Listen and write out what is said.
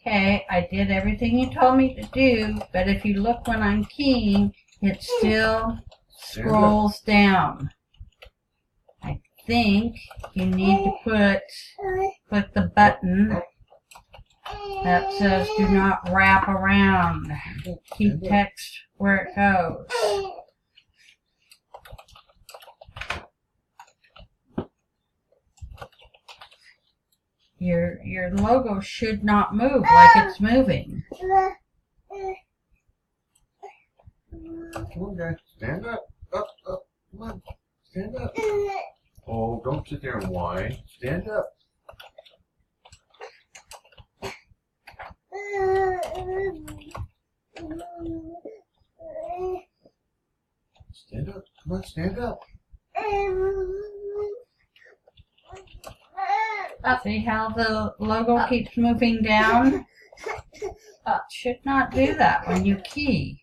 Okay, I did everything you told me to do, but if you look when I'm keying, it still scrolls down. I think you need to put the button that says do not wrap around. Keep text where it goes. Your logo should not move like it's moving. Come on, guys. Stand up. Up, up. Come on. Stand up. Oh, don't sit there and whine. Stand up. Stand up. Come on, stand up. See how the logo keeps moving down? It should not do that when you key.